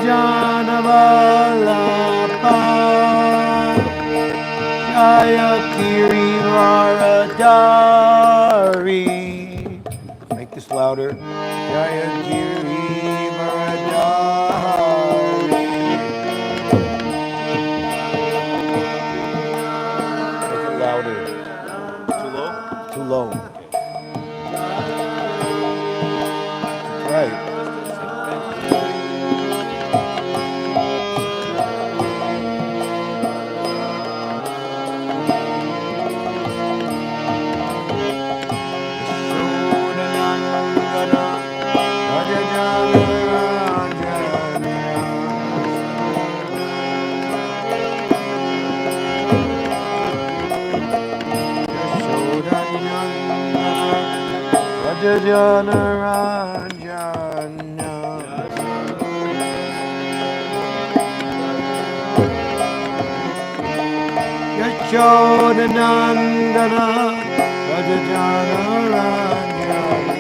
Janavalapa Jaya Kiri Varadari. Make this louder. Jaya Kiri Varadari. Make it louder. Too low? Too low. Right. Jana Ranjana Yashoda Nandana Rajana Ranjana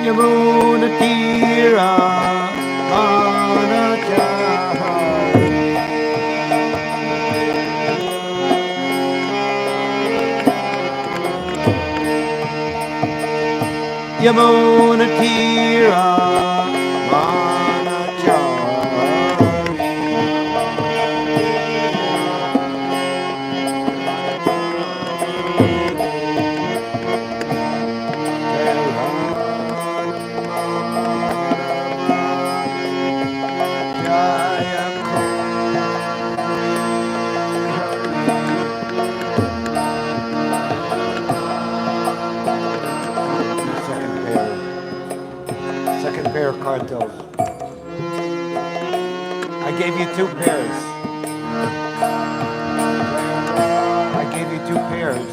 Yamuna Tira Anachahari Yamuna Tira Manachari Second pair of cartels. I gave you 2 pairs. I gave you 2 pairs.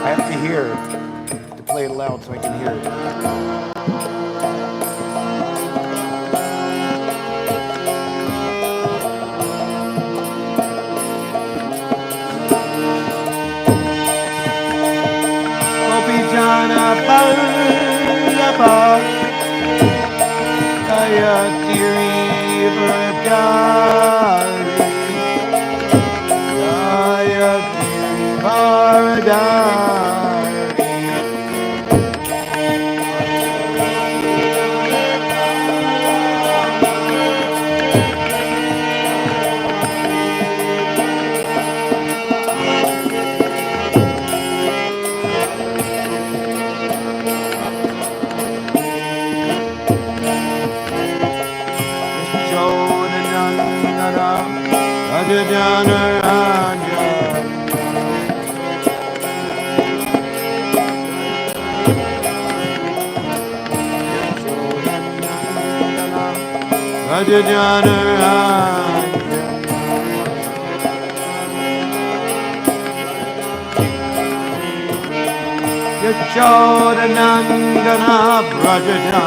I have to hear, to play it loud so I can hear it. Jana Ballabha Jaya Kiri Varadari Jaya Kiri Varadari Jana Rajana Yashoda Nandana Brajana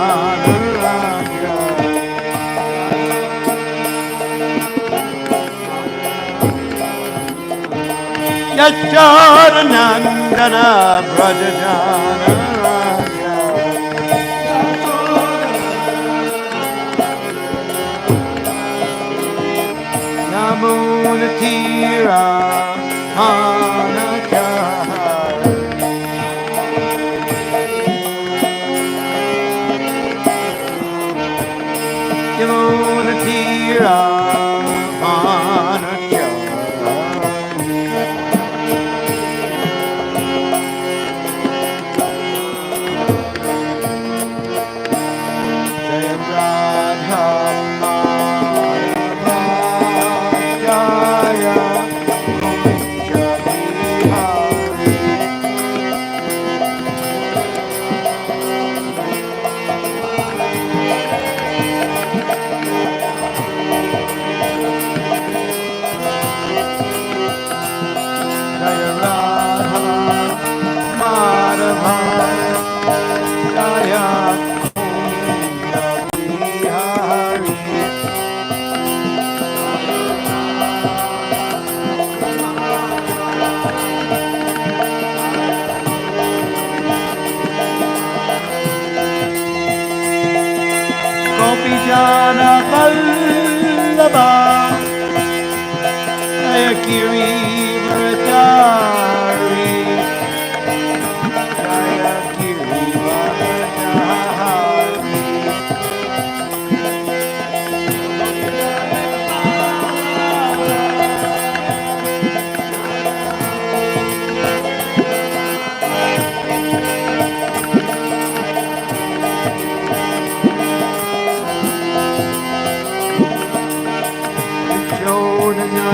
Yashoda Nandana Brajana Yamuna Tira Anachahari Yamuna Tira Anachahari Jaya Gopijana Vallabha Jaya Giri Vradari Jaya Giri Vradari Jana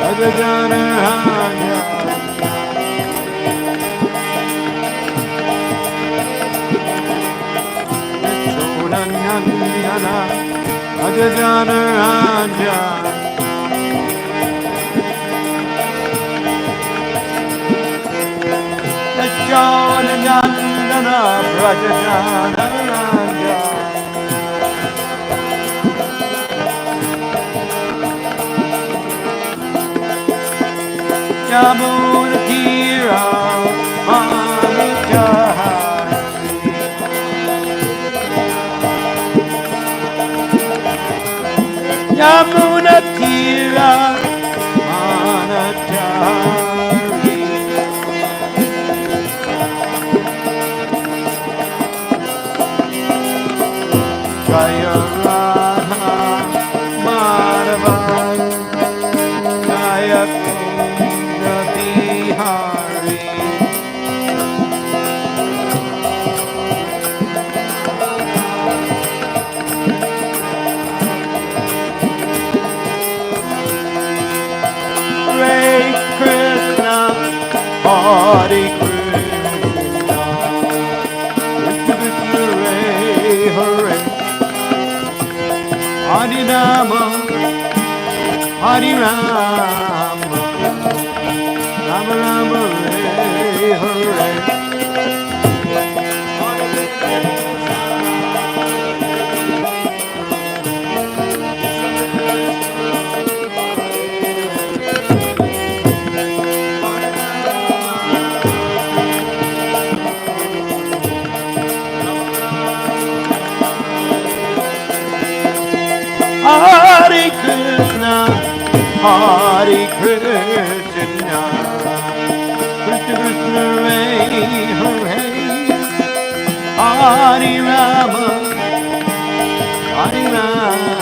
Agajana Hanya Chodanyana Agajana Hanya Chodanyana Prajajana Hanya Yamuna Tira Manutari Yamuna Tira Manutari Jaya Radha Madhava Jaya Hare Krishna, Krishna Krishna Hare Hare, Hare Rama, Hare Rama, Rama Rama Hare Hare. Hare Krishna, Hare Krishna, Krishna Krishna Hare Hare, Hare Rama, Hare Rama,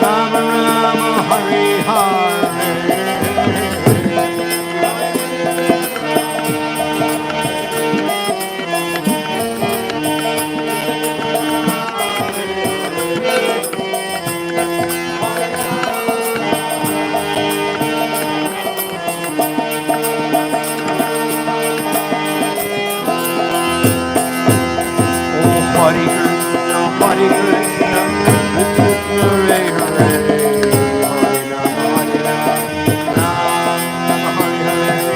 Rama Rama Hare Hare. Hare Krishna, Hare Krishna, Krishna Krishna Hare Hare, Hare Rama, Hare Rama, Rama Hare Hare.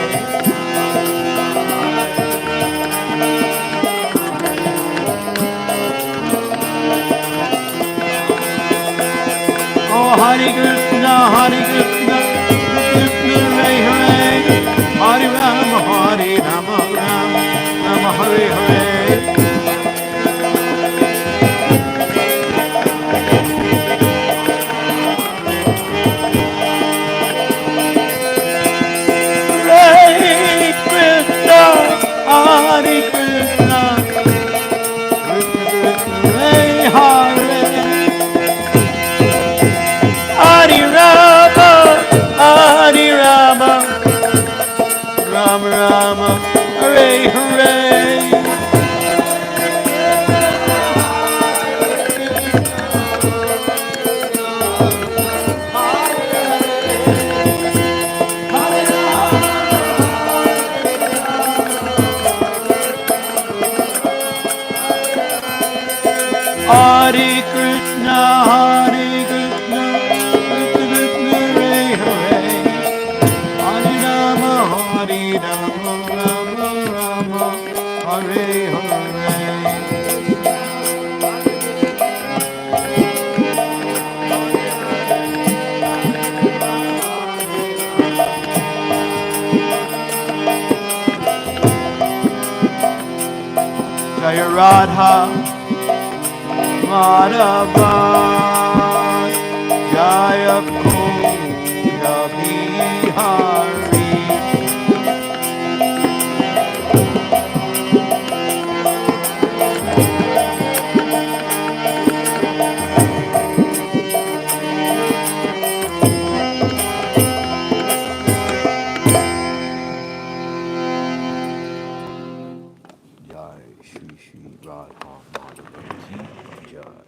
Oh, Hare Krishna, Hare Krishna, Krishna Hare Hare, Hare Rama, Hare Rama, Rama Hare Hare. Hare Krishna, Krishna Krishna Hare Hare, Hare Rama, Hare Rama, Rama Rama, Hare Hare. Hare Krishna, Hare Krishna, Krishna Krishna Hare Hare, Hare Rama, Hare Rama, Rama Rama, Hare Hare. Jaya Radha Madhava Jaya Kunja Bihari. Jai Shri Shri Radha Madhava Ki Jai.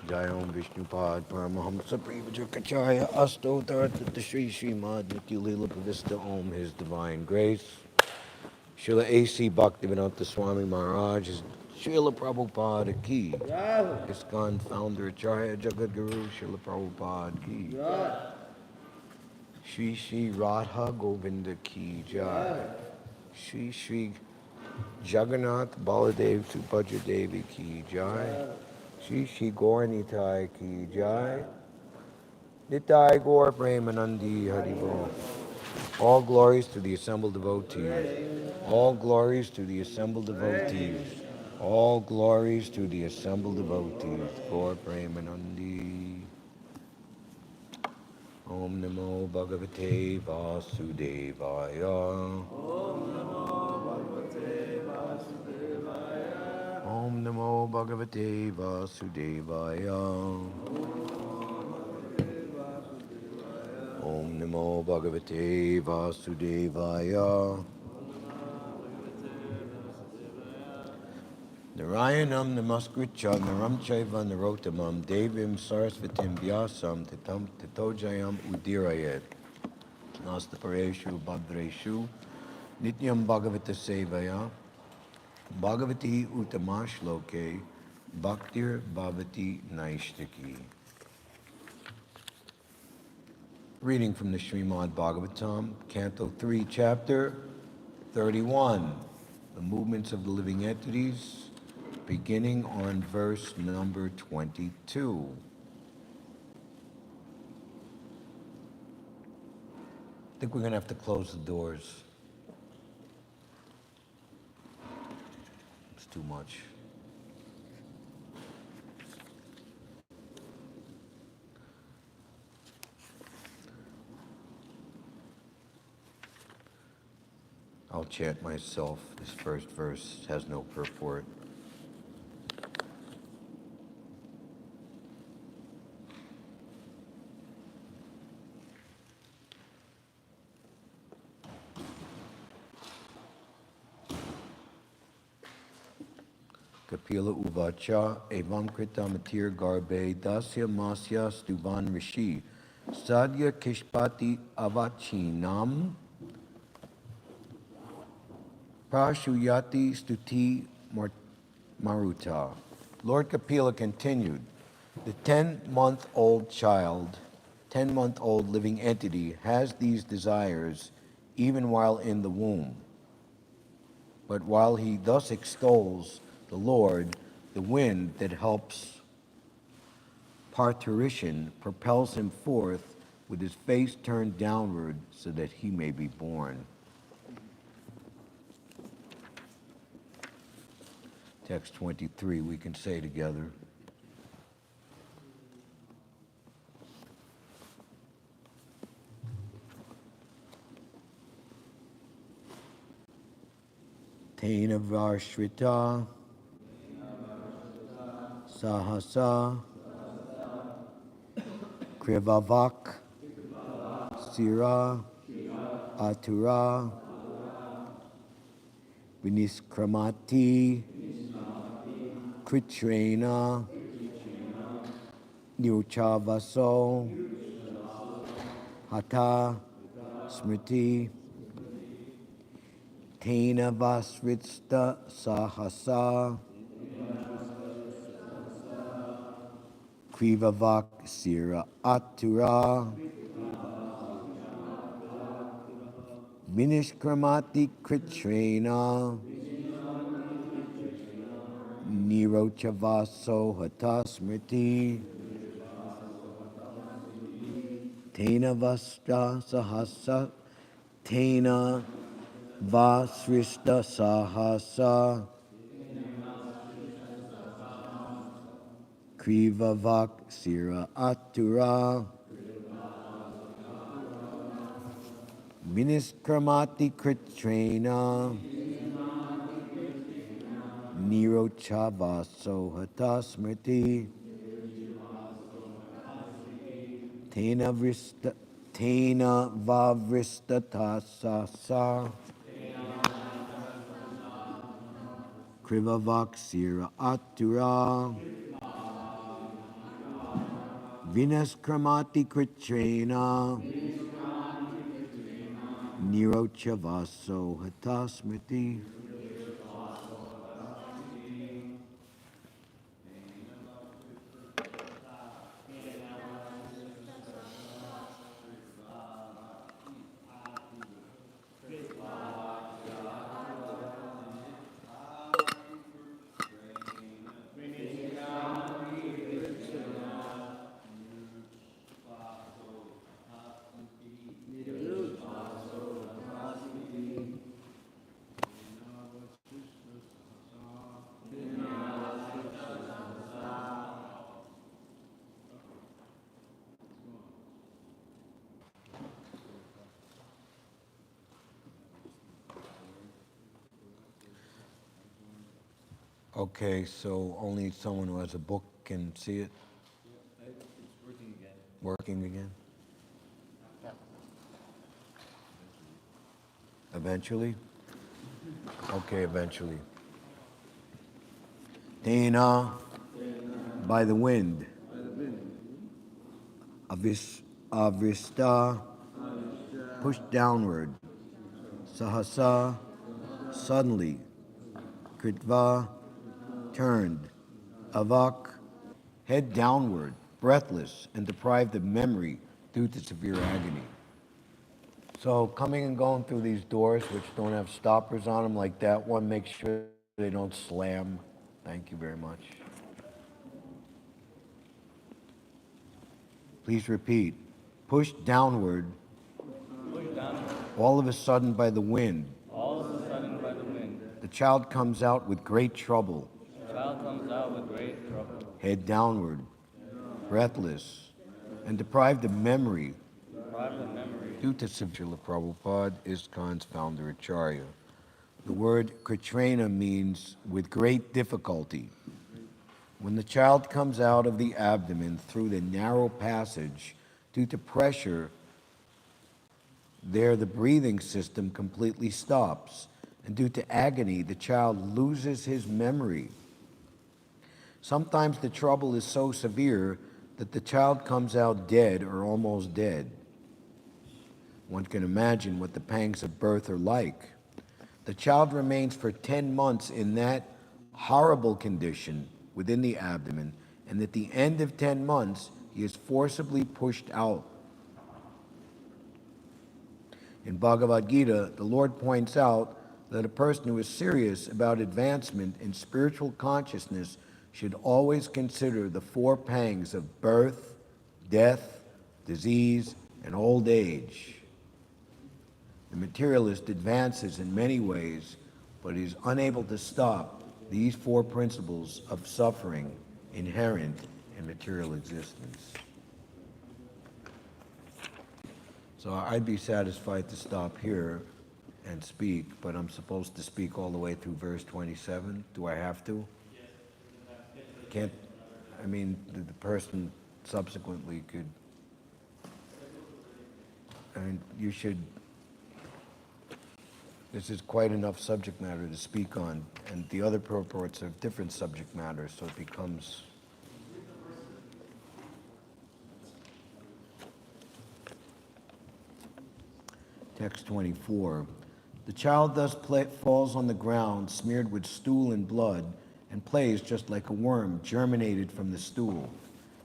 Jai Om Vishnupad Paramahamsa Privajukacharya Asto Dhartata Shri Śrimad Nityalila Pravista Om His Divine Grace. Srila A.C. Bhaktivedanta Swami Maharaj, Srila Prabhupada Ki. ISKCON Founder Acharya Jagadguru Srila Prabhupada Ki. Shri Shri Radha Govinda Ki Jai. Shri Shri Jagannath Baladev Subhadra Devi Ki Jai. Shri Shri Gauranitai Ki Jai. Nitai Gaur Premanandi Haribol. All glories to the assembled devotees. All glories to the assembled devotees. All glories to the assembled devotees. Gaur Premanandi. Om Namo Bhagavate Vasudevaya. Om Namo Bhagavate Vasudevaya. Om Namo Bhagavate Vasudevaya. Narayanam Namaskritcha Naram Chaiva Narotamam Devim Sarasvatim Vyasam Tatojayam Udirayet Nastapareshu Bhadreshu Nityam Bhagavata Sevaya Bhagavati Utamashloke Bhaktir Bhavati Naishtaki. Reading from the Śrimad Bhāgavatam, Canto 3, Chapter 31, the movements of the living entities, beginning on verse number 22. I think we're going to have to close the doors. It's too much. I'll chant myself. This first verse has no purport. Kapila Uvacha Evam Krita Matir Garbe Dasya Masya Stuvan Rishi Sadhya Kishpati Avachinam Prashuyati Stuti Maruta. Lord Kapila continued, the 10-month-old child, 10-month-old living entity has these desires even while in the womb. But while he thus extols the Lord, the wind that helps parturition propels him forth with his face turned downward so that he may be born. Text 23, we can say together. Tena Varshrita Sahasa Krivavak Sira Atura Viniskramati Kritrena Nyuchavaso Hata Smriti Tena Vasritsta Sahasa Krivavak Sira Atura Vinishkramati Kritrena Nirochavvaso Hata Smriti Tena Vasta Sahasa Tena Vasrista Sahasa Krivavak Sira Atura Viniskramati Kritrena Nirochavaso Hatasmriti Tena Vavristatasasa Krivavaksira Atura Vinaskramati Kritrena Nirochavaso Hatasmriti. Okay, so only someone who has a book can see it? It's working again. Working again? Eventually? Okay, eventually. Tena, by the wind. Avrista, pushed downward. Sahasa, suddenly. Kritva, turned. Avak, head downward, breathless and deprived of memory due to severe agony. So coming and going through these doors, which don't have stoppers on them like that one, make sure they don't slam. Thank you very much. Please repeat. Pushed downward, all of a sudden by the wind. All of a sudden by the wind. The child comes out with great trouble. The child comes out with great trouble. Head downward, breathless, and deprived of memory Deprived of memory. due to Srila Prabhupada, ISKCON's founder Acharya. The word Kritrena means with great difficulty. When the child comes out of the abdomen through the narrow passage due to pressure, there the breathing system completely stops, and due to agony, the child loses his memory. Sometimes the trouble is so severe that the child comes out dead or almost dead. One can imagine what the pangs of birth are like. The child remains for 10 months in that horrible condition within the abdomen, and at the end of 10 months, he is forcibly pushed out. In Bhagavad Gita, the Lord points out that a person who is serious about advancement in spiritual consciousness should always consider the 4 pangs of birth, death, disease, and old age. The materialist advances in many ways, but is unable to stop these 4 principles of suffering inherent in material existence. So I'd be satisfied to stop here and speak, but I'm supposed to speak all the way through verse 27. Do I have to? Can't, I mean, the person subsequently could, I mean, you should, this is quite enough subject matter to speak on, and the other purports are different subject matter, so it becomes. Text 24. The child thus falls on the ground, smeared with stool and blood, and plays just like a worm germinated from the stool.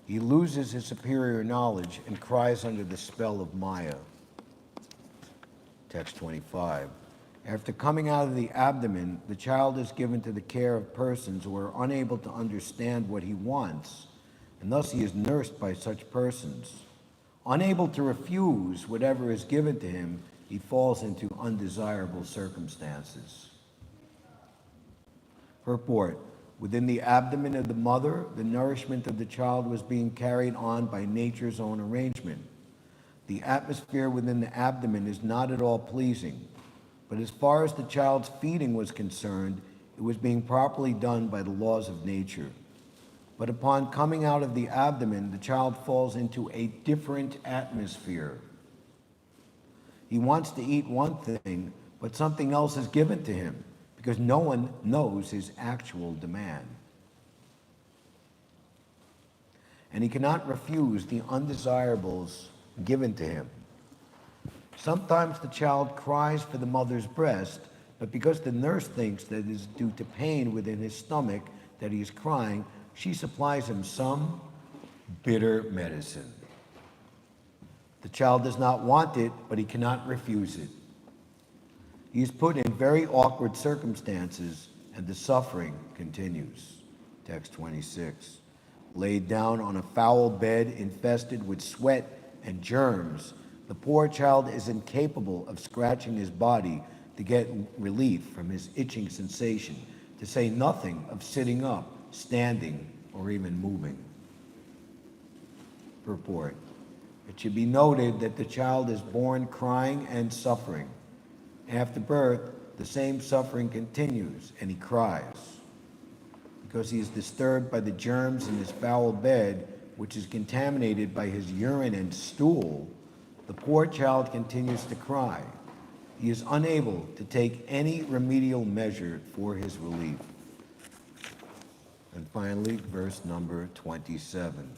He loses his superior knowledge and cries under the spell of Maya. Text 25. After coming out of the abdomen, the child is given to the care of persons who are unable to understand what he wants, and thus he is nursed by such persons. Unable to refuse whatever is given to him, he falls into undesirable circumstances. Purport. Within the abdomen of the mother, the nourishment of the child was being carried on by nature's own arrangement. The atmosphere within the abdomen is not at all pleasing, but as far as the child's feeding was concerned, it was being properly done by the laws of nature. But upon coming out of the abdomen, the child falls into a different atmosphere. He wants to eat one thing, but something else is given to him because no one knows his actual demand. And he cannot refuse the undesirables given to him. Sometimes the child cries for the mother's breast, but because the nurse thinks that it is due to pain within his stomach that he is crying, she supplies him some bitter medicine. The child does not want it, but he cannot refuse it. He is put in very awkward circumstances, and the suffering continues. Text 26. Laid down on a foul bed infested with sweat and germs, the poor child is incapable of scratching his body to get relief from his itching sensation, to say nothing of sitting up, standing, or even moving. Purport. It should be noted that the child is born crying and suffering. After birth, the same suffering continues, and he cries. Because he is disturbed by the germs in his foul bed, which is contaminated by his urine and stool, the poor child continues to cry. He is unable to take any remedial measure for his relief. And finally, verse number 27.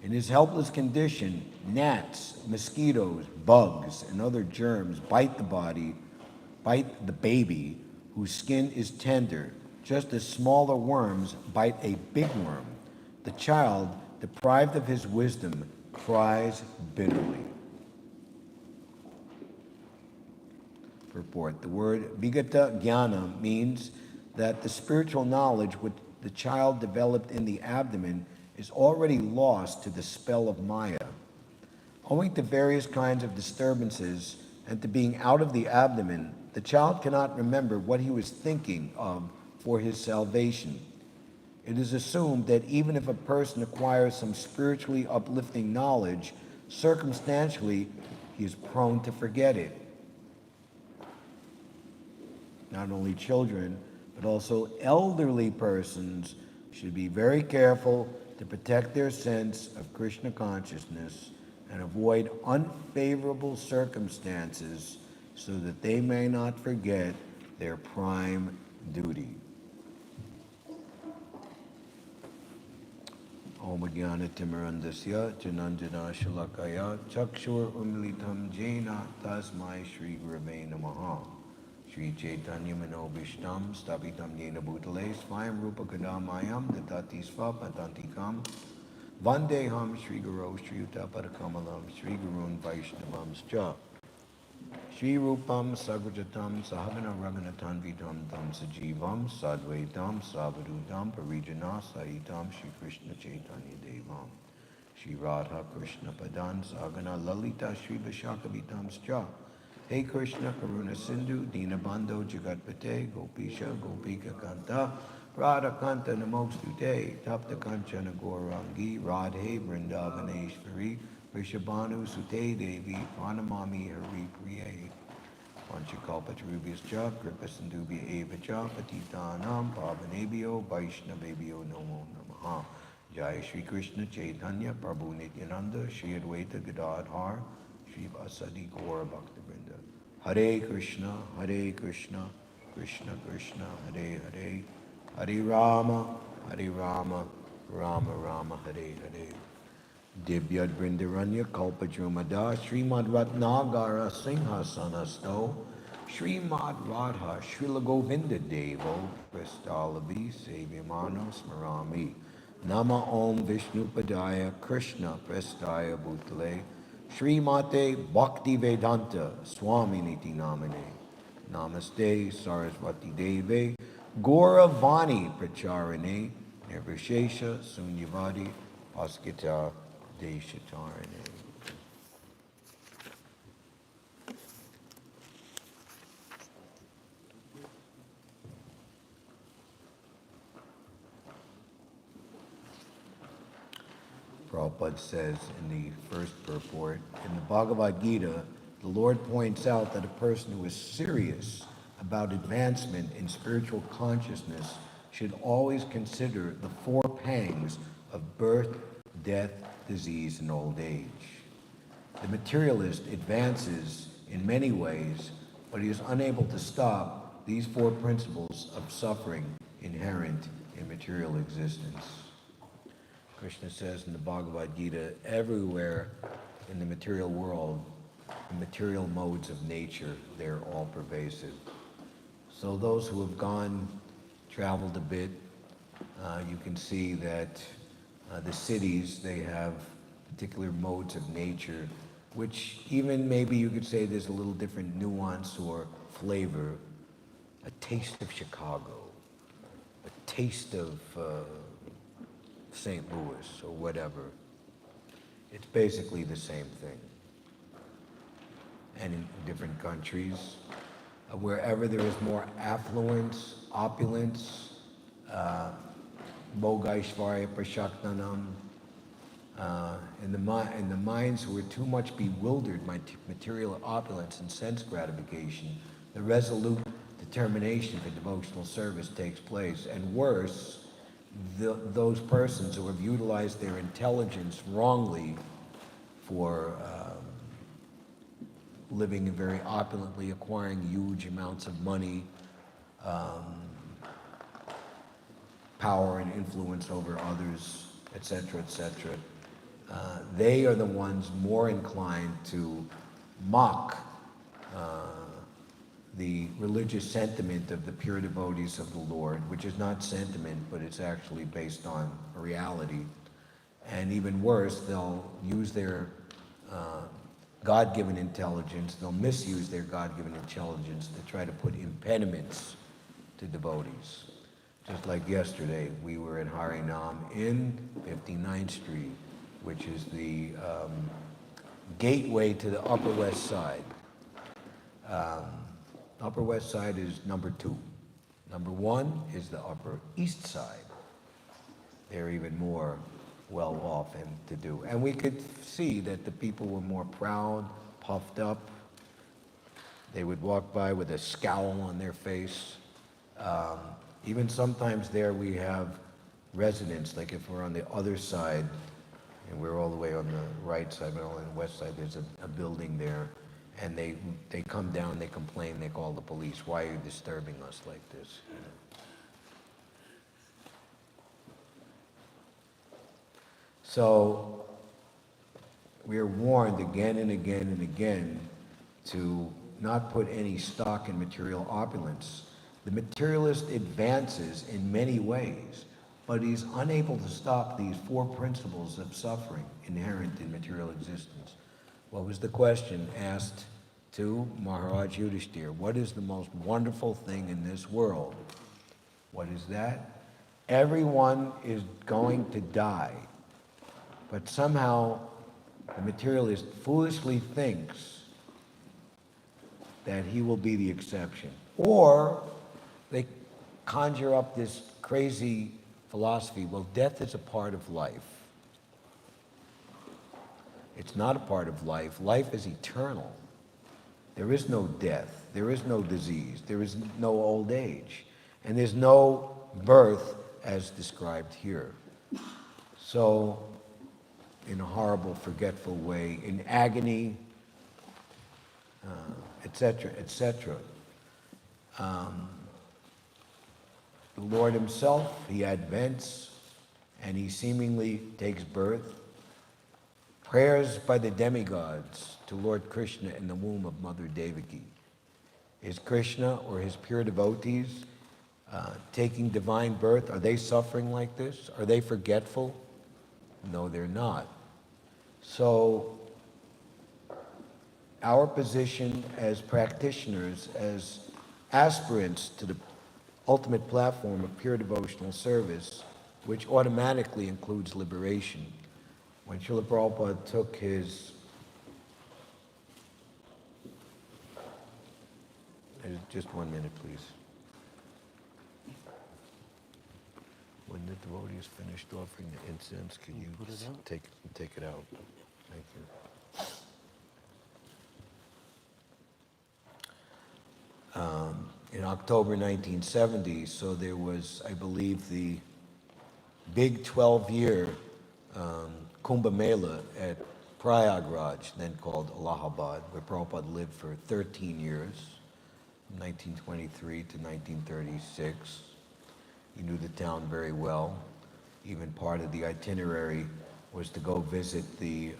In his helpless condition, gnats, mosquitoes, bugs, and other germs bite the baby, whose skin is tender, just as smaller worms bite a big worm. The child, deprived of his wisdom, cries bitterly. Purport. The word vigata jnana means that the spiritual knowledge which the child developed in the abdomen is already lost to the spell of Maya. Owing to various kinds of disturbances and to being out of the abdomen, the child cannot remember what he was thinking of for his salvation. It is assumed that even if a person acquires some spiritually uplifting knowledge, circumstantially, he is prone to forget it. Not only children, but also elderly persons should be very careful to protect their sense of Krishna consciousness and avoid unfavorable circumstances so that they may not forget their prime duty. Om Jnana Timirandasya Jananjana Shalakaya Chakshur Umlitam Jena Tasmai Shri Gurave Namaha Shri Chaitanya Manobishtam Stapitam Yena Bhutale Swayam Rupa Kadamayam Datati Svapatantikam Vandeham Shri Guru Shri Utapadakamalam Shri Gurun Vaishnavamscha Shri Rupam Sagrajatam Sahavana Raghunathan Vidam Tam Sajivam Sadvaitam Savadutam Parijana Sahitam Shri Krishna Chaitanya Devam Shri Radha Krishna Padan Sagana Lalita Shri Vishakavitam Scha Hey Krishna Karuna Sindhu Dinabandho Jagatpate Gopisha Gopika Kanta Radha Kanta Namostute Tapta Kanchana Gaurangi Radhe Vrindavaneshwari Vishabhanu Sute Devi Pranamami Hari Priye Panchakalpatarubhyascha Kripasindubhya Eva Cha Patitanam Pavanebhyo Vaishnavebhyo Namo Namaha Jai Shri Krishna Chaitanya Prabhu Nityananda Shri Advaita Gadadhar Shri Vasadi Gaura Bhaktivinoda Hare Krishna Krishna Krishna Hare Hare Hare Rama Rama Rama Hare Hare Divyad Vrindaranya Kalpajrumada Śrimad Ratnagara Singhasanasto Śrimad Radha Srila Govinda Devo Prastalavi Sevyamano Smarami Nama Om Vishnu Padaya Krishna Prastaya Bhutale Srimate Bhakti Vedanta Swami Niti Namane Namaste Saraswati Deve Gauravani Pracharane Nirvishesha Sunyavadi Paskita Deshatarane. Prabhupada says in the first purport, in the Bhagavad Gita, the Lord points out that a person who is serious about advancement in spiritual consciousness should always consider the four pangs of birth, death, disease, and old age. The materialist advances in many ways, but he is unable to stop these four principles of suffering inherent in material existence. Krishna says in the Bhagavad Gita, everywhere in the material world, the material modes of nature, they're all pervasive. So those who have traveled a bit, you can see that the cities, they have particular modes of nature, which even maybe you could say there's a little different nuance or flavor. A taste of Chicago, a taste of St. Louis or whatever. It's basically the same thing. And in different countries, wherever there is more affluence, opulence, Bhogaishvarya Prashaktanam, in the minds who are too much bewildered by material opulence and sense gratification, the resolute determination for devotional service takes place. And worse, those persons who have utilized their intelligence wrongly for living very opulently, acquiring huge amounts of money, power and influence over others, etc., etc. They are the ones more inclined to mock the religious sentiment of the pure devotees of the Lord, which is not sentiment, but it's actually based on reality. And even worse, they'll use their God-given intelligence, they'll misuse their God-given intelligence to try to put impediments to devotees. Just like yesterday, we were in Harinam in 59th Street, which is the gateway to the Upper West Side. Upper West Side is number 2. Number 1 is the Upper East Side. They're even more well off and to do. And we could see that the people were more proud, puffed up. They would walk by with a scowl on their face. Even sometimes there we have residents, like if we're on the other side, and we're all the way on the right side, but on the west side, there's a building there, and they come down, they complain, they call the police. Why are you disturbing us like this? You know? So we are warned again and again and again to not put any stock in material opulence. The materialist advances in many ways, but he's unable to stop these four principles of suffering inherent in material existence. What was the question asked to Maharaj Yudhishthira? What is the most wonderful thing in this world? What is that? Everyone is going to die, but somehow the materialist foolishly thinks that he will be the exception. Or they conjure up this crazy philosophy, well, death is a part of life. It's not a part of life. Life is eternal. There is no death. There is no disease. There is no old age. And there's no birth as described here. So, in a horrible, forgetful way, in agony, etc., etc. The Lord himself, he advents, and he seemingly takes birth. Prayers by the demigods to Lord Krishna in the womb of Mother Devaki. Is Krishna or his pure devotees taking divine birth? Are they suffering like this? Are they forgetful? No, they're not. So, our position as practitioners, as aspirants to the ultimate platform of pure devotional service, which automatically includes liberation. When Srila Prabhupada took his, just 1 minute please. When the devotee is finished offering the incense, can you put it out? take it out? Thank you. In October 1970, so there was, I believe, the big 12-year Kumbh Mela at Prayagraj, then called Allahabad, where Prabhupada lived for 13 years, from 1923 to 1936. He knew the town very well. Even part of the itinerary was to go visit the,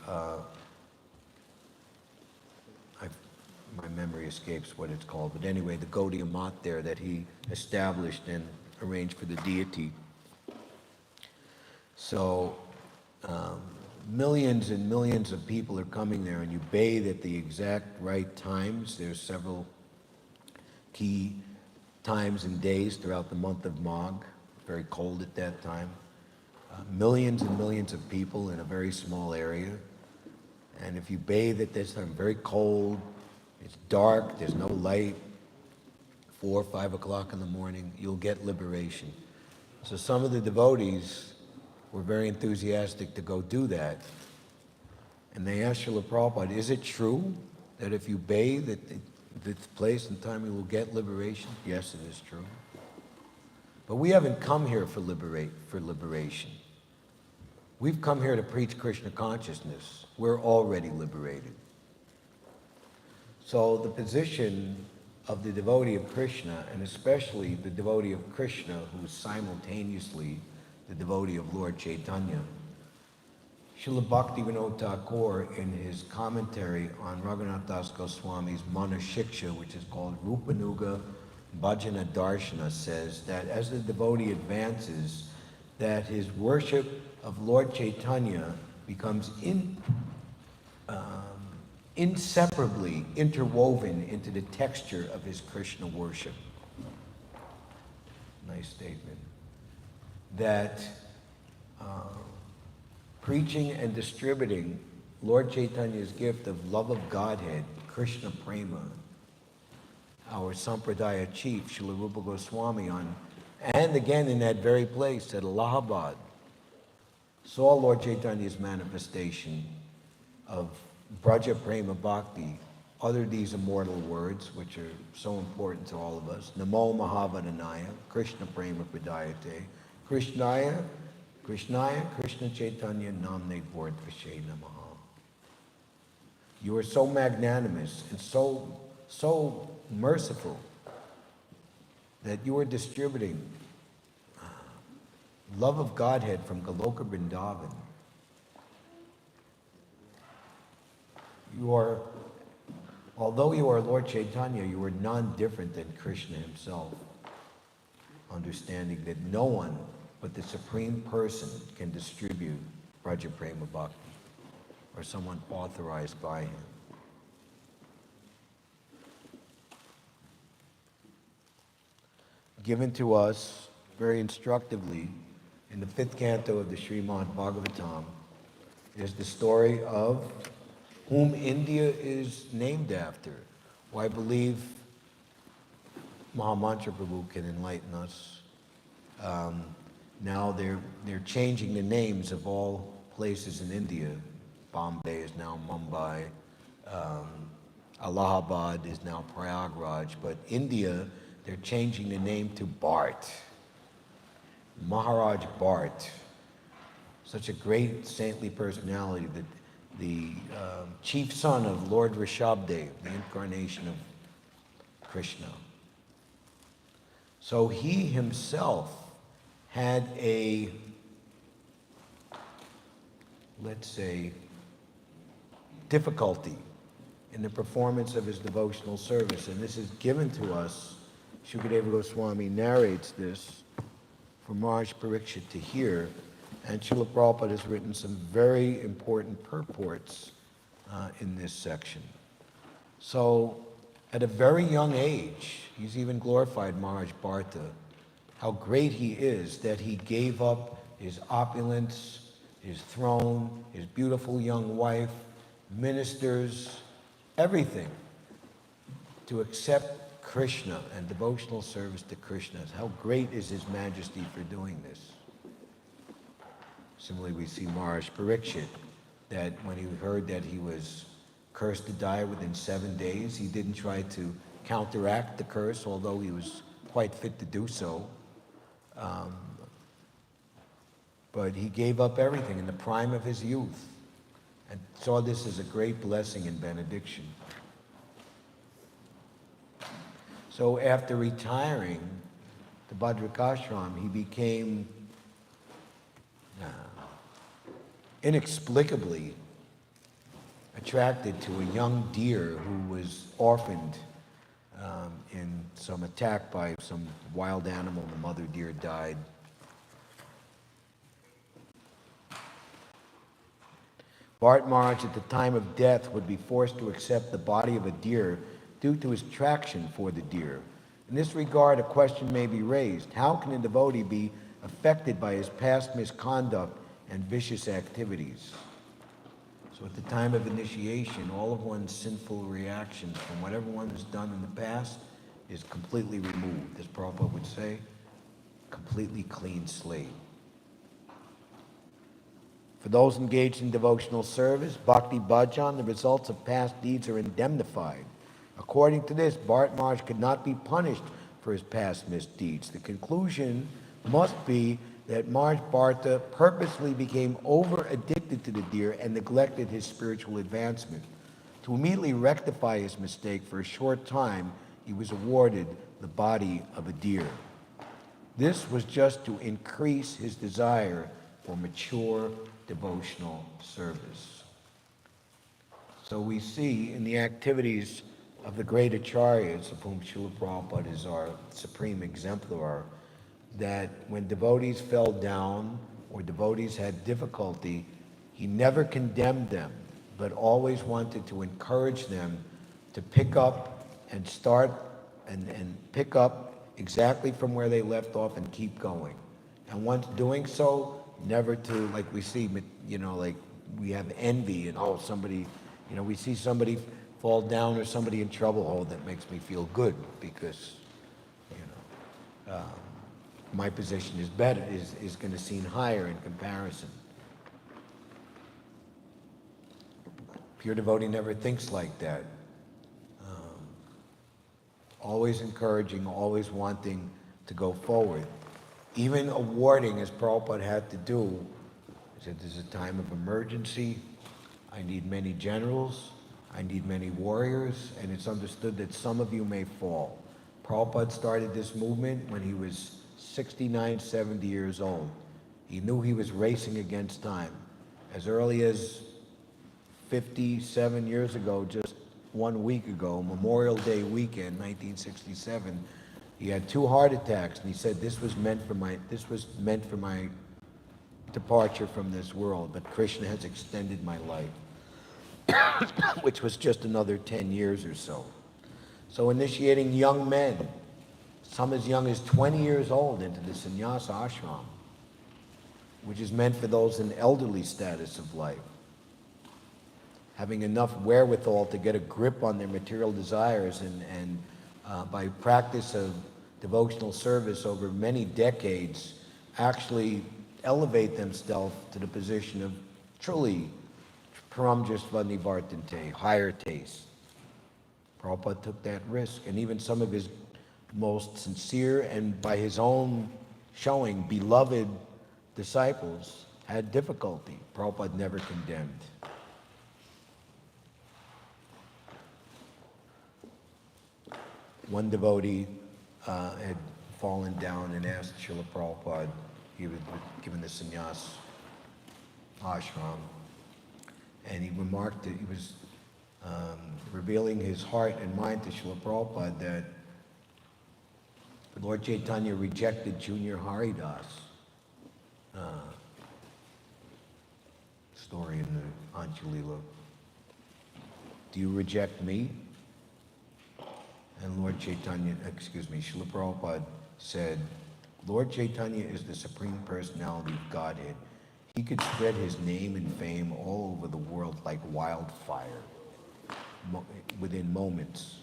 my memory escapes what it's called, but anyway, the Gaudiya Math there that he established and arranged for the deity. So millions and millions of people are coming there, and you bathe at the exact right times. There's several key times and days throughout the month of Magh, very cold at that time. Millions and millions of people in a very small area. And if you bathe at this time, very cold, it's dark, there's no light, 4 or 5 o'clock in the morning, you'll get liberation. So some of the devotees were very enthusiastic to go do that. And they asked Srila Prabhupada, is it true that if you bathe at this place and time you will get liberation? Yes, it is true. But we haven't come here for liberation. We've come here to preach Krishna consciousness. We're already liberated. So the position of the devotee of Krishna, and especially the devotee of Krishna who is simultaneously the devotee of Lord Chaitanya, Srila Bhaktivinoda Thakur, in his commentary on Raghunath Das Goswami's Mana Shiksha, which is called Rupanuga Bhajana Darshana, says that as the devotee advances, that his worship of Lord Chaitanya becomes inseparably interwoven into the texture of his Krishna worship. Nice statement. That preaching and distributing Lord Chaitanya's gift of love of Godhead, Krishna Prema, our Sampradaya chief, Srila Rupa Goswami, and again in that very place at Allahabad, saw Lord Chaitanya's manifestation of Braja Prema Bhakti, uttered these immortal words, which are so important to all of us. Namo Mahavadanaya, Krishna Prema Pradayate, Krishnaya, Krishna Chaitanya Namne Vardvashe Namaha. You are so magnanimous and so merciful that you are distributing love of Godhead from Goloka Vrindavan. Although you are Lord Chaitanya, you are none different than Krishna himself, understanding that no one but the Supreme Person can distribute Braja Prema Bhakti, or someone authorized by him. Given to us very instructively in the 5th canto of the Śrimad Bhāgavatam is the story of whom India is named after. Well, I believe Mahamantra Prabhu can enlighten us. Now they're changing the names of all places in India. Bombay is now Mumbai. Allahabad is now Prayagraj. But India, they're changing the name to Bharat. Maharaj Bharat. Such a great saintly personality, that the chief son of Lord Rishabdev, the incarnation of Krishna. So he himself had a, let's say, difficulty in the performance of his devotional service. And this is given to us, Shukadeva Goswami narrates this for Maharaj Parikshit to hear, and Srila Prabhupada has written some very important purports in this section. So, at a very young age, he's even glorified Maharaj Bharata, how great he is that he gave up his opulence, his throne, his beautiful young wife, ministers, everything, to accept Krishna and devotional service to Krishna. How great is His Majesty for doing this? Similarly, we see Maharaj Parikshit, that when he heard that he was cursed to die within 7 days, he didn't try to counteract the curse, although he was quite fit to do so. But he gave up everything in the prime of his youth and saw this as a great blessing and benediction. So after retiring to Bhadrakashram, he became inexplicably attracted to a young deer who was orphaned in some attack by some wild animal. The mother deer died. Bharat Maharaj, at the time of death, would be forced to accept the body of a deer due to his attraction for the deer. In this regard, a question may be raised. How can a devotee be affected by his past misconduct and vicious activities? So at the time of initiation, all of one's sinful reactions from whatever one has done in the past is completely removed. As Prabhupada would say, completely clean slate. For those engaged in devotional service, bhakti bhajan, the results of past deeds are indemnified. According to this, Bharat Maharaj could not be punished for his past misdeeds. The conclusion must be that Maharaj Bharata purposely became over-addicted to the deer and neglected his spiritual advancement. To immediately rectify his mistake, for a short time, he was awarded the body of a deer. This was just to increase his desire for mature devotional service. So we see in the activities of the great acharyas, of whom Srila Prabhupada is our supreme exemplar, that when devotees fell down or devotees had difficulty, he never condemned them, but always wanted to encourage them to pick up and start and pick up exactly from where they left off and keep going. And once doing so, never to, like we see, like we have envy and, oh, somebody, we see somebody fall down or somebody in trouble, oh, that makes me feel good because, my position is better, is going to seem higher in comparison. Pure devotee never thinks like that. Always encouraging, always wanting to go forward. Even awarding, as Prabhupada had to do, he said, there's a time of emergency, I need many generals, I need many warriors, and it's understood that some of you may fall. Prabhupada started this movement when he was 69, 70 years old. He knew he was racing against time. As early as 57 years ago, just 1 week ago, Memorial Day weekend, 1967, he had 2 heart attacks, and he said, this was meant for my departure from this world, but Krishna has extended my life, which was just another 10 years or so. So initiating young men, some as young as 20 years old, into the sannyasa ashram, which is meant for those in elderly status of life, having enough wherewithal to get a grip on their material desires and by practice of devotional service over many decades, actually elevate themselves to the position of truly paramjasva nivartante, higher taste. Prabhupada took that risk, and even some of his most sincere and by his own showing beloved disciples had difficulty. Prabhupada never condemned. One devotee had fallen down and asked Srila Prabhupada, he was given the sannyas ashram, and he remarked that he was revealing his heart and mind to Srila Prabhupada that Lord Chaitanya rejected Junior Haridas. Story in the Anjalila. Do you reject me? And Lord Chaitanya, Srila Prabhupada said, Lord Chaitanya is the Supreme Personality of Godhead. He could spread his name and fame all over the world like wildfire within moments.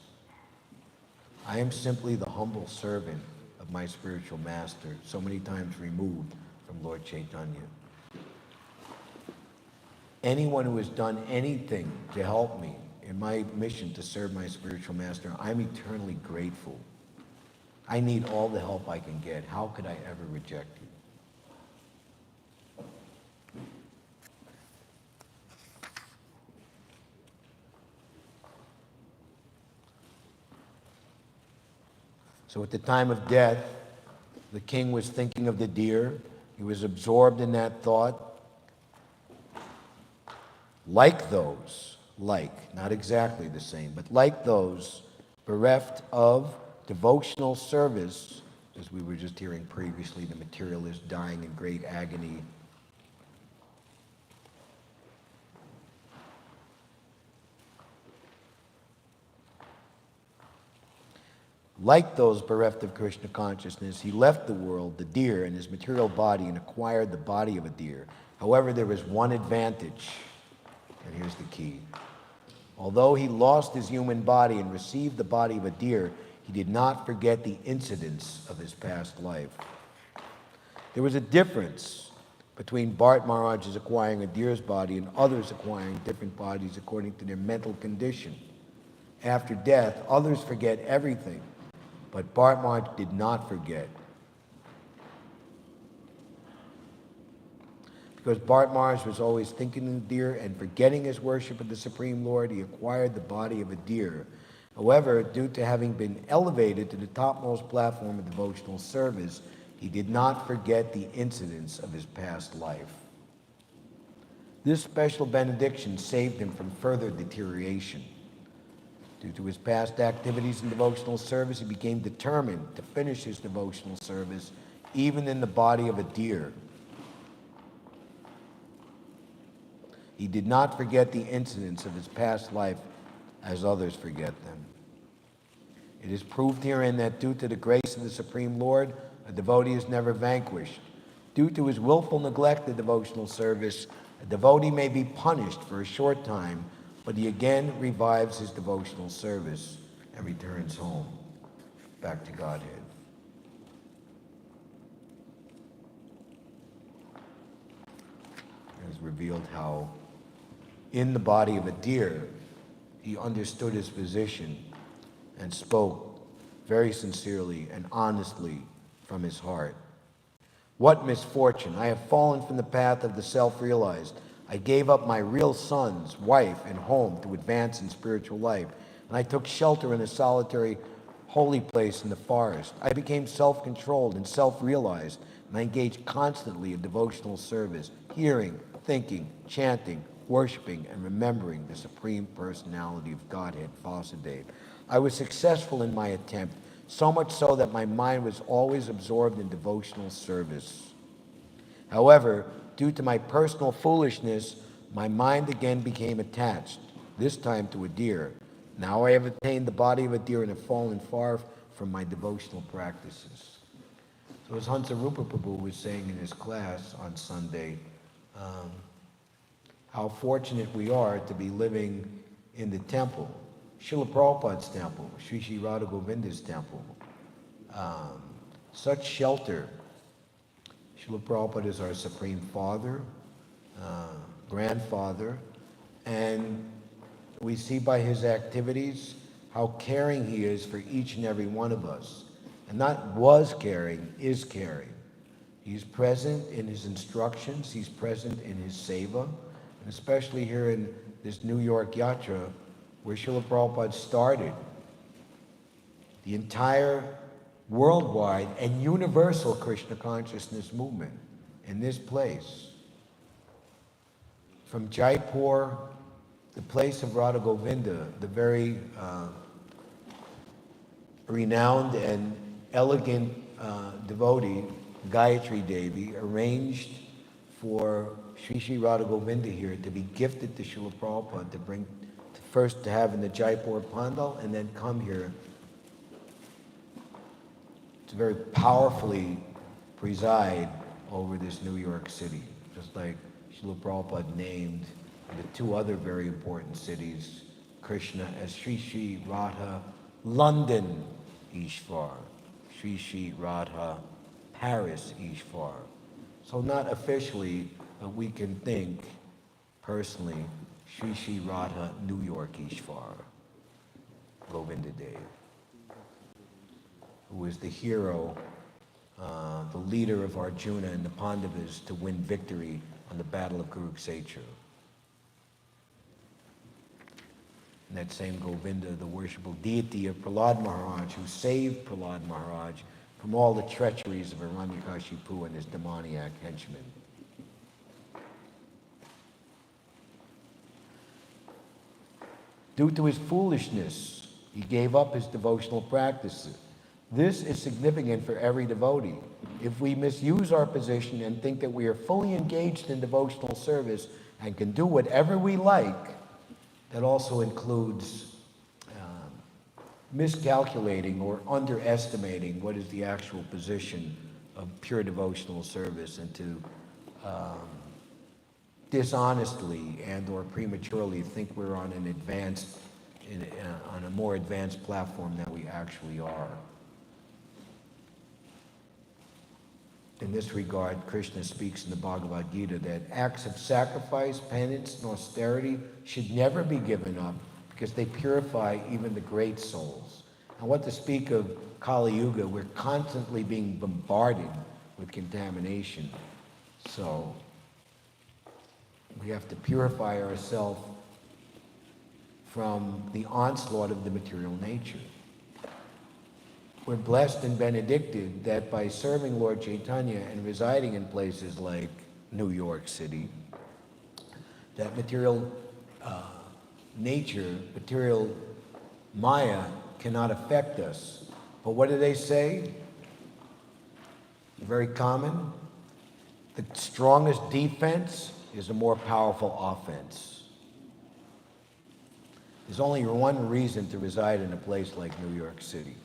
I am simply the humble servant of my spiritual master, so many times removed from Lord Chaitanya. anyone who has done anything to help me in my mission to serve my spiritual master, I'm eternally grateful. I need all the help I can get. How could I ever reject you? So at the time of death, the king was thinking of the deer. He was absorbed in that thought. Not exactly the same, but like those bereft of devotional service, as we were just hearing previously, the materialist dying in great agony. Like those bereft of Krishna consciousness, he left the world, the deer, in his material body and acquired the body of a deer. However, there was one advantage, and here's the key. Although he lost his human body and received the body of a deer, he did not forget the incidents of his past life. There was a difference between Bharat Maharaj's acquiring a deer's body and others acquiring different bodies according to their mental condition. After death, others forget everything, but Bharat Maharaj did not forget. Because Bharat Maharaj was always thinking of the deer and forgetting his worship of the Supreme Lord, he acquired the body of a deer. However, due to having been elevated to the topmost platform of devotional service, he did not forget the incidents of his past life. This special benediction saved him from further deterioration. Due to his past activities in devotional service, he became determined to finish his devotional service, even in the body of a deer. He did not forget the incidents of his past life as others forget them. It is proved herein that due to the grace of the Supreme Lord, a devotee is never vanquished. Due to his willful neglect of devotional service, a devotee may be punished for a short time, but he again revives his devotional service and returns home, back to Godhead. It is revealed how in the body of a deer, he understood his position and spoke very sincerely and honestly from his heart. What misfortune! I have fallen from the path of the self-realized. I gave up my real sons, wife, and home to advance in spiritual life, and I took shelter in a solitary holy place in the forest. I became self-controlled and self-realized, and I engaged constantly in devotional service, hearing, thinking, chanting, worshiping, and remembering the Supreme Personality of Godhead, Vasudeva. I was successful in my attempt, so much so that my mind was always absorbed in devotional service. However, due to my personal foolishness, my mind again became attached, this time to a deer. Now I have attained the body of a deer and have fallen far from my devotional practices. So as Hansarupa Prabhu was saying in his class on Sunday, how fortunate we are to be living in the temple, Srila Prabhupada's temple, Sri Sri Radha Govinda's temple. Such shelter. Srila Prabhupada is our Supreme Father, grandfather, and we see by his activities how caring he is for each and every one of us. And not was caring, is caring. He's present in his instructions, he's present in his seva, and especially here in this New York Yatra, where Srila Prabhupada started the entire worldwide and universal Krishna consciousness movement in this place. From Jaipur, the place of Radha Govinda, the very renowned and elegant devotee, Gayatri Devi, arranged for Sri Sri Radha Govinda here to be gifted to Srila Prabhupada to bring, first to have in the Jaipur Pandal and then come here to very powerfully preside over this New York City, just like Srila Prabhupada named the two other very important cities, Krishna as Sri Sri Radha London Ishvar, Sri Sri Radha Paris Ishvar. So not officially, but we can think personally, Shri Shri Radha New York Ishvara, Govinda Dev, who was the hero, the leader of Arjuna and the Pandavas to win victory on the Battle of Kurukshetra. And that same Govinda, the worshipful deity of Prahlad Maharaj, who saved Prahlad Maharaj from all the treacheries of Hiranyakashipu and his demoniac henchmen. Due to his foolishness, he gave up his devotional practices. This is significant for every devotee. If we misuse our position and think that we are fully engaged in devotional service and can do whatever we like, that also includes miscalculating or underestimating what is the actual position of pure devotional service, and to dishonestly and or prematurely think we're on an advanced, on a more advanced platform than we actually are. In this regard, Krishna speaks in the Bhagavad Gita that acts of sacrifice, penance, and austerity should never be given up because they purify even the great souls. And what to speak of Kali Yuga, we're constantly being bombarded with contamination. So we have to purify ourselves from the onslaught of the material nature. We're blessed and benedicted that by serving Lord Chaitanya and residing in places like New York City, that material nature, material Maya cannot affect us. But what do they say? Very common. The strongest defense is a more powerful offense. There's only one reason to reside in a place like New York City: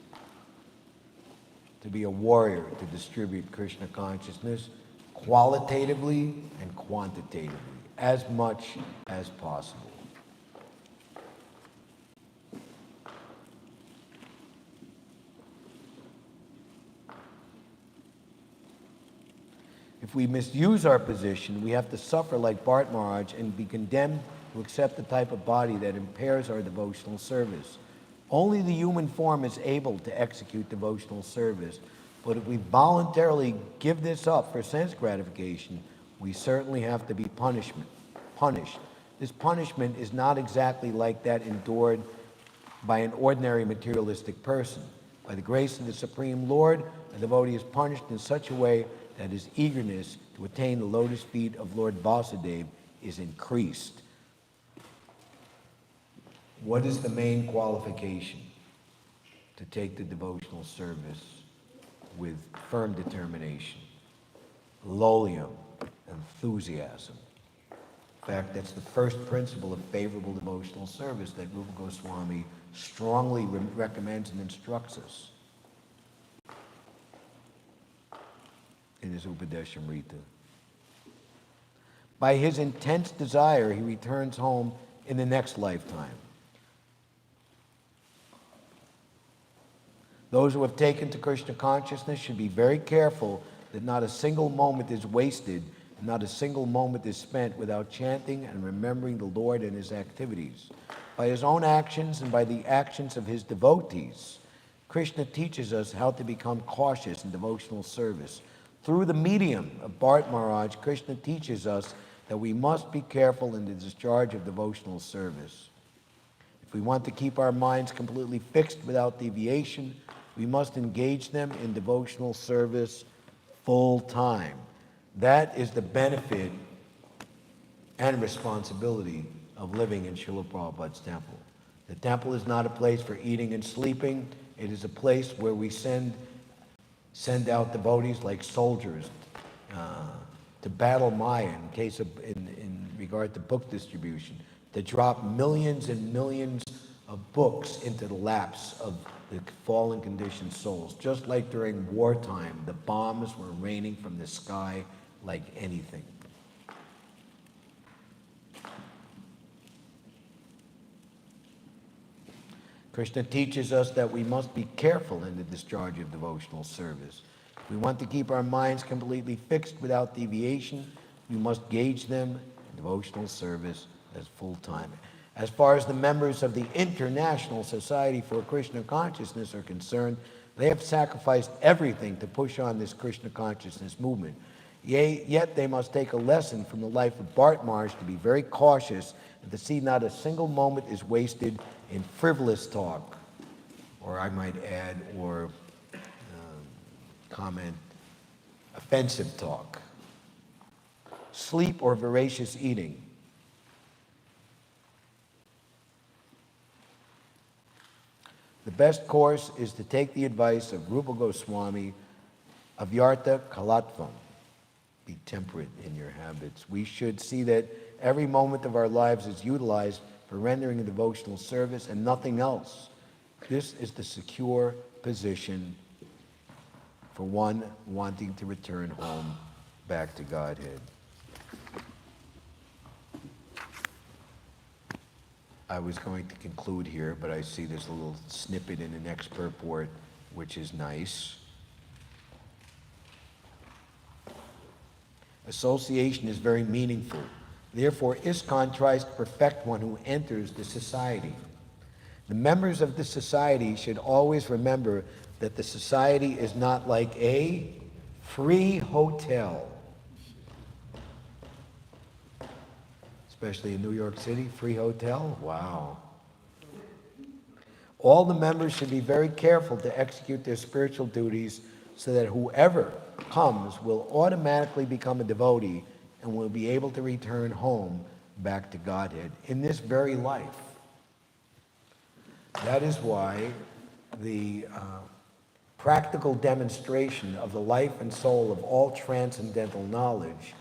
to be a warrior, to distribute Krishna consciousness qualitatively and quantitatively, as much as possible. If we misuse our position, we have to suffer like Bharat Maharaj and be condemned to accept the type of body that impairs our devotional service. Only the human form is able to execute devotional service, but if we voluntarily give this up for sense gratification, we certainly have to be punished. This punishment is not exactly like that endured by an ordinary materialistic person. By the grace of the Supreme Lord, a devotee is punished in such a way that his eagerness to attain the lotus feet of Lord Vasudeva is increased. What is the main qualification to take the devotional service with firm determination? Lolium, enthusiasm. In fact, that's the first principle of favorable devotional service that Rupa Goswami strongly recommends and instructs us in his Upadeshamrita. By his intense desire, he returns home in the next lifetime. Those who have taken to Krishna consciousness should be very careful that not a single moment is wasted and not a single moment is spent without chanting and remembering the Lord and his activities. By his own actions and by the actions of his devotees, Krishna teaches us how to become cautious in devotional service. Through the medium of Bharat Maharaj, Krishna teaches us that we must be careful in the discharge of devotional service. If we want to keep our minds completely fixed without deviation, we must engage them in devotional service full time. That is the benefit and responsibility of living in Srila Prabhupada's temple. The temple is not a place for eating and sleeping. It is a place where we send out devotees like soldiers to battle Maya in regard to book distribution, to drop millions and millions of books into the laps of the fallen conditioned souls. Just like during wartime, the bombs were raining from the sky like anything. Krishna teaches us that we must be careful in the discharge of devotional service. If we want to keep our minds completely fixed without deviation, we must engage them devotional service as full-time. As far as the members of the International Society for Krishna Consciousness are concerned, they have sacrificed everything to push on this Krishna consciousness movement. Yet they must take a lesson from the life of Bart Marsh to be very cautious and to see not a single moment is wasted in frivolous talk, or I might add, or comment, offensive talk, sleep, or voracious eating. The best course is to take the advice of Rupa Goswami, Avyartha Kalatvam. Be temperate in your habits. We should see that every moment of our lives is utilized for rendering a devotional service and nothing else. This is the secure position for one wanting to return home back to Godhead. I was going to conclude here, but I see there's a little snippet in the next purport, which is nice. Association is very meaningful. Therefore, ISKCON tries to perfect one who enters the society. The members of the society should always remember that the society is not like a free hotel. Especially in New York City, free hotel, wow. All the members should be very careful to execute their spiritual duties so that whoever comes will automatically become a devotee and will be able to return home back to Godhead in this very life. That is why the practical demonstration of the life and soul of all transcendental knowledge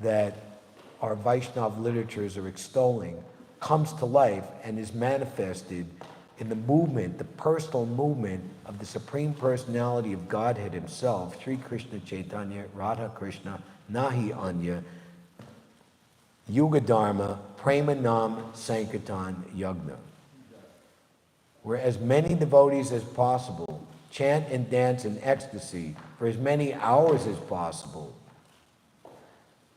that our Vaishnava literatures are extolling comes to life and is manifested in the movement, the personal movement of the Supreme Personality of Godhead himself, Sri Krishna Chaitanya, Radha Krishna, Nahi Anya, Yuga Dharma, Prema Nam Sankirtan Yagna. Where as many devotees as possible chant and dance in ecstasy for as many hours as possible.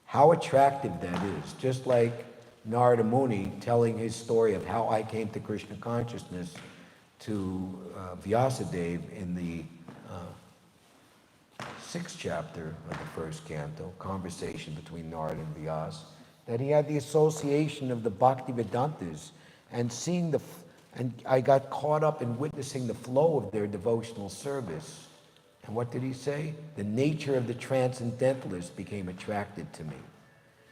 How attractive that is. Just like Narada Muni telling his story of how I came to Krishna consciousness to Vyasadeva in the 6th chapter of the 1st canto, conversation between Narada and Vyasa, that he had the association of the Bhaktivedantas and seeing and I got caught up in witnessing the flow of their devotional service. And what did he say? The nature of the transcendentalist became attracted to me.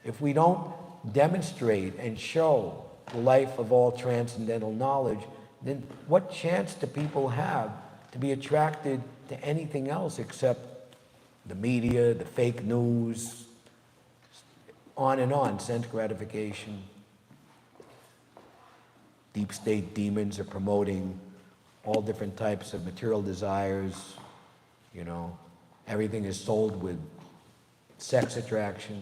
If we don't demonstrate and show the life of all transcendental knowledge, then what chance do people have to be attracted to anything else except the media, the fake news, on, sense gratification? Deep state demons are promoting all different types of material desires. You know, everything is sold with sex attraction.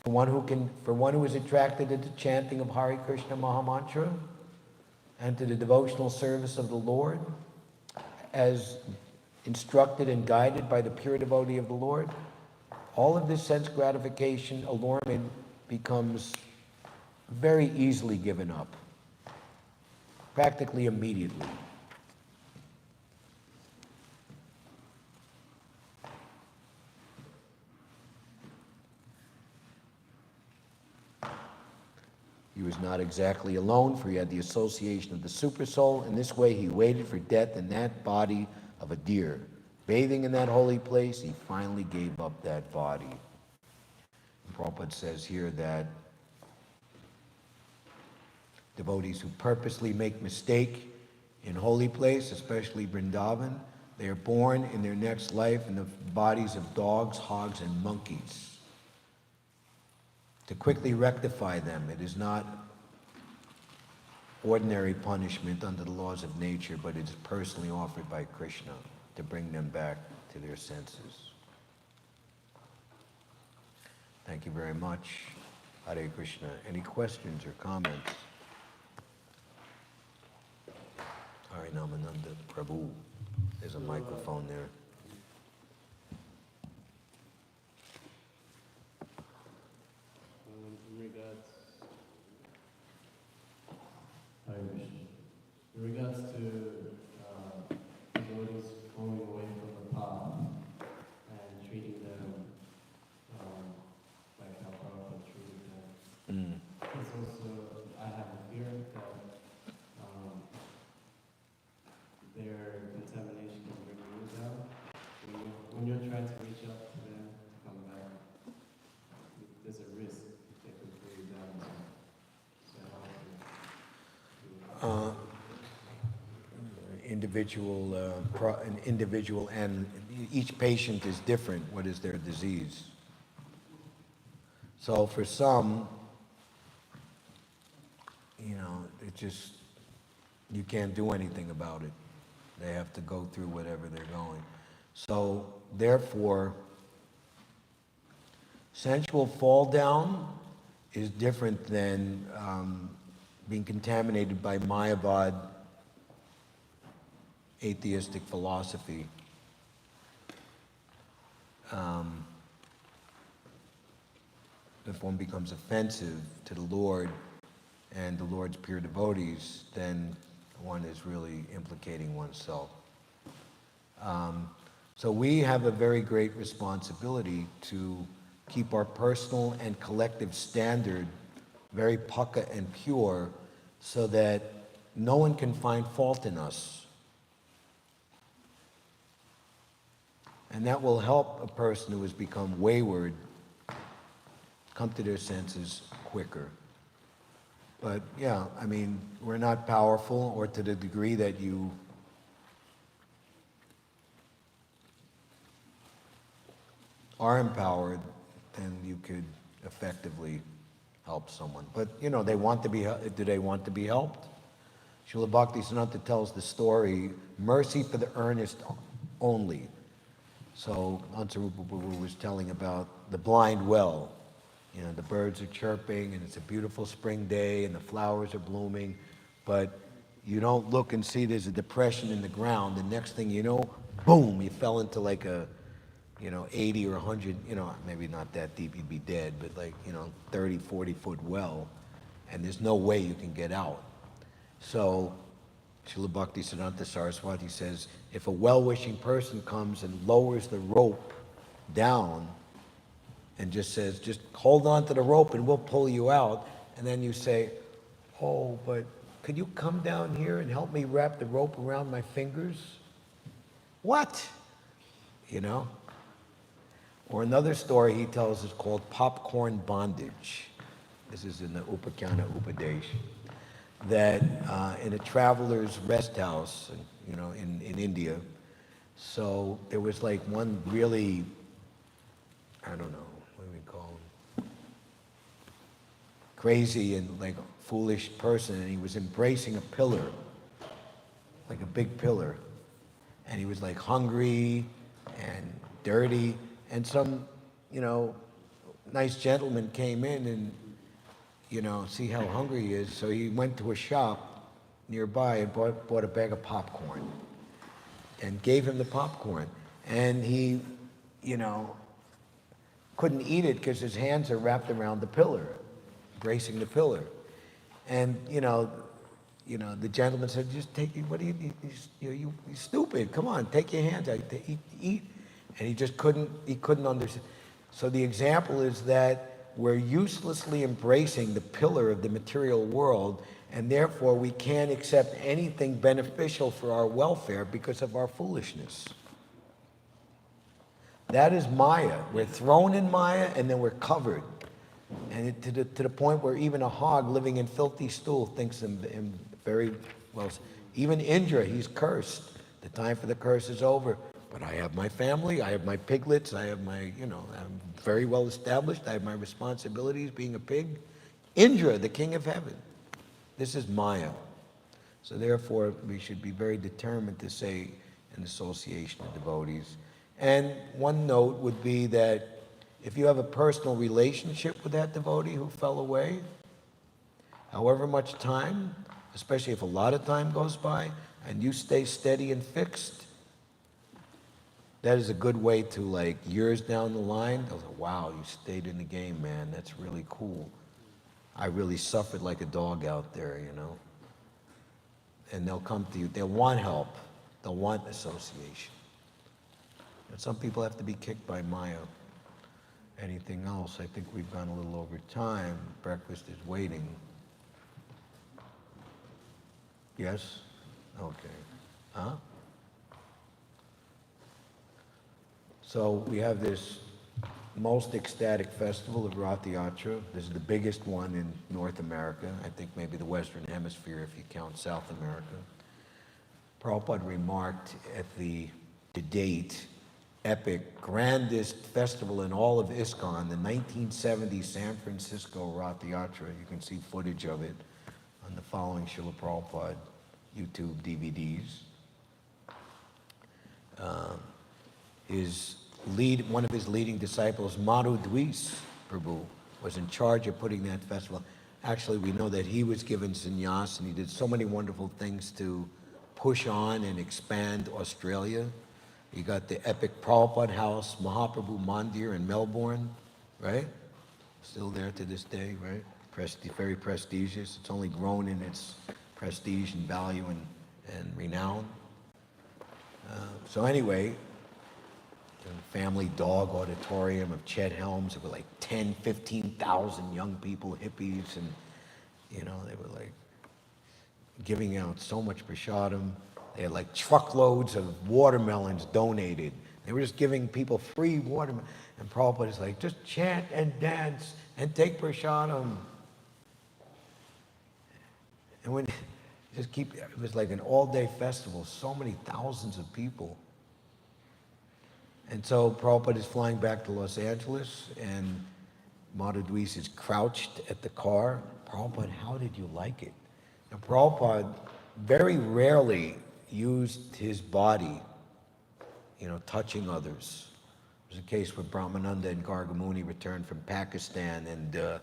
For one who is attracted to the chanting of Hare Krishna Mahamantra and to the devotional service of the Lord, as instructed and guided by the pure devotee of the Lord, all of this sense gratification, allurement, becomes very easily given up, practically immediately. He was not exactly alone, for he had the association of the Supersoul. In this way, he waited for death in that body of a deer. Bathing in that holy place, he finally gave up that body. Prabhupada says here that devotees who purposely make mistake in holy place, especially Vrindavan, they are born in their next life in the bodies of dogs, hogs, and monkeys. To quickly rectify them, it is not ordinary punishment under the laws of nature, but it is personally offered by Krishna to bring them back to their senses. Thank you very much. Hare Krishna. Any questions or comments? Hare Namananda Prabhu. There's a microphone there. an individual, and each patient is different. What is their disease? So for some, it just, you can't do anything about it. They have to go through whatever they're going. So therefore, sensual fall down is different than being contaminated by Mayavad atheistic philosophy. If one becomes offensive to the Lord and the Lord's pure devotees, then one is really implicating oneself. So we have a very great responsibility to keep our personal and collective standard very pucka and pure, so that no one can find fault in us. And that will help a person who has become wayward come to their senses quicker. But yeah, I mean, we're not powerful, or to the degree that you are empowered, then you could effectively help someone. But they want to be. Do they want to be helped? Srila Bhaktisiddhanta tells the story, mercy for the earnest only. So Ansarupa Prabhu was telling about the blind well. The birds are chirping, and it's a beautiful spring day, and the flowers are blooming, but you don't look and see there's a depression in the ground. The next thing you know, boom, you fell into like a 80 or 100, maybe not that deep, you'd be dead, but 30, 40-foot well, and there's no way you can get out. So Srila Bhaktisiddhanta Saraswati says, if a well-wishing person comes and lowers the rope down and just says, just hold on to the rope and we'll pull you out, and then you say, oh, but could you come down here and help me wrap the rope around my fingers? What? Or another story he tells is called popcorn bondage. This is in the Upakhana Upadesh. That in a traveler's rest house, in India, so there was one really, I don't know, what do we call him? Crazy and foolish person, and he was embracing a pillar, like a big pillar. And he was hungry and dirty, and some, nice gentleman came in and, see how hungry he is. So he went to a shop nearby and bought a bag of popcorn and gave him the popcorn. And he, couldn't eat it because his hands are wrapped around the pillar, bracing the pillar. And, the gentleman said, just take it, what are you stupid, come on, take your hands out, eat. And he just couldn't understand. So the example is that we're uselessly embracing the pillar of the material world, and therefore we can't accept anything beneficial for our welfare because of our foolishness. That is Maya. We're thrown in Maya, and then we're covered. And to the point where even a hog living in filthy stool thinks him very well. Even Indra, he's cursed. The time for the curse is over. But I have my family, I have my piglets, I have my, I'm very well established, I have my responsibilities being a pig. Indra, the king of heaven. This is Maya. So therefore, we should be very determined to say an association of devotees. And one note would be that if you have a personal relationship with that devotee who fell away, however much time, especially if a lot of time goes by, and you stay steady and fixed, that is a good way to, years down the line, they'll say, wow, you stayed in the game, man. That's really cool. I really suffered like a dog out there, And they'll come to you. They'll want help. They'll want association. And some people have to be kicked by Maya. Anything else? I think we've gone a little over time. Breakfast is waiting. Yes? Okay. Huh? So we have this most ecstatic festival of Rath Yatra. This is the biggest one in North America. I think maybe the Western Hemisphere if you count South America. Prabhupada remarked at the to date epic, grandest festival in all of ISKCON, the 1970 San Francisco Rath Yatra. You can see footage of it on the following Srila Prabhupada YouTube DVDs. One of his leading disciples, Madhu Dweis Prabhu, was in charge of putting that festival. Actually, we know that he was given sannyas and he did so many wonderful things to push on and expand Australia. You got the epic Prabhupada House, Mahaprabhu Mandir in Melbourne, right? Still there to this day, right? Very prestigious. It's only grown in its prestige and value and renown. So anyway, the family dog auditorium of Chet Helms, there were like 10, 15,000 young people, hippies, and they were like giving out so much prasadam. They had like truckloads of watermelons donated. They were just giving people free watermelon. And Prabhupada is like, just chant and dance and take prasadam. And when it was like an all-day festival, so many thousands of people. And so Prabhupada is flying back to Los Angeles, and Madhu Dweis is crouched at the car. Prabhupada, how did you like it? Now, Prabhupada very rarely used his body, touching others. It was a case where Brahmananda and Gargamuni returned from Pakistan and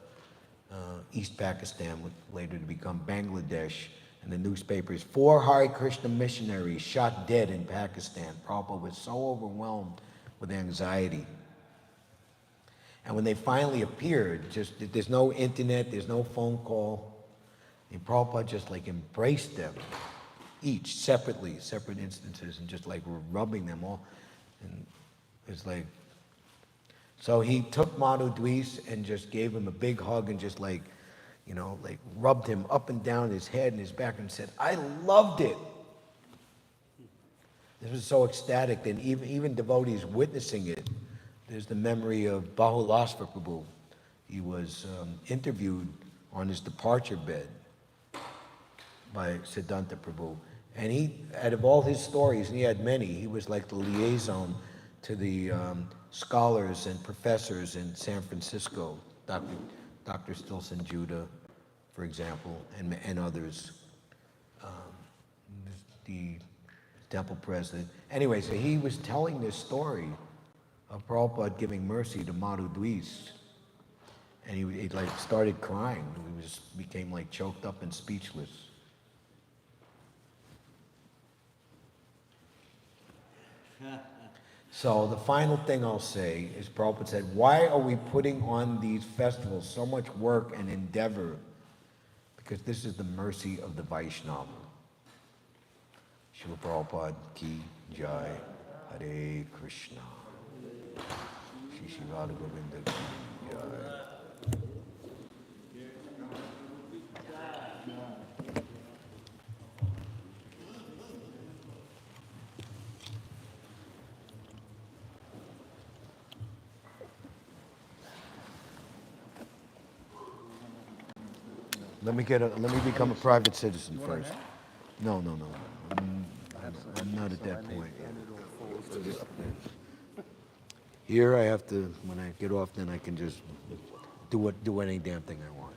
East Pakistan, later to become Bangladesh. And the newspapers, 4 Hare Krishna missionaries shot dead in Pakistan. Prabhupada was so overwhelmed with anxiety. And when they finally appeared, there's no internet, there's no phone call. And Prabhupada just like embraced them, each separately, separate instances, and just like rubbing them all. And it's like, so he took Madhu Dweis and just gave him a big hug and just like rubbed him up and down his head and his back and said, I loved it. This was so ecstatic that even devotees witnessing it. There's the memory of Bahulasva Prabhu. He was interviewed on his departure bed by Siddhanta Prabhu. And he, out of all his stories, and he had many, he was like the liaison to the scholars and professors in San Francisco, Dr. Stilson Judah, for example, and others, the temple president. Anyway, so he was telling this story of Prabhupada giving mercy to Madhu Dweis, and he like started crying. He became like choked up and speechless. So the final thing I'll say is Prabhupada said, why are we putting on these festivals so much work and endeavor? Because this is the mercy of the Vaishnava. Srila Prabhupada ki jai, Hare Krishna. Shri Shri Radha Govinda ki jai. Let me become a private citizen first. No. I'm not at that point. Here I have to, when I get off, then I can just do any damn thing I want.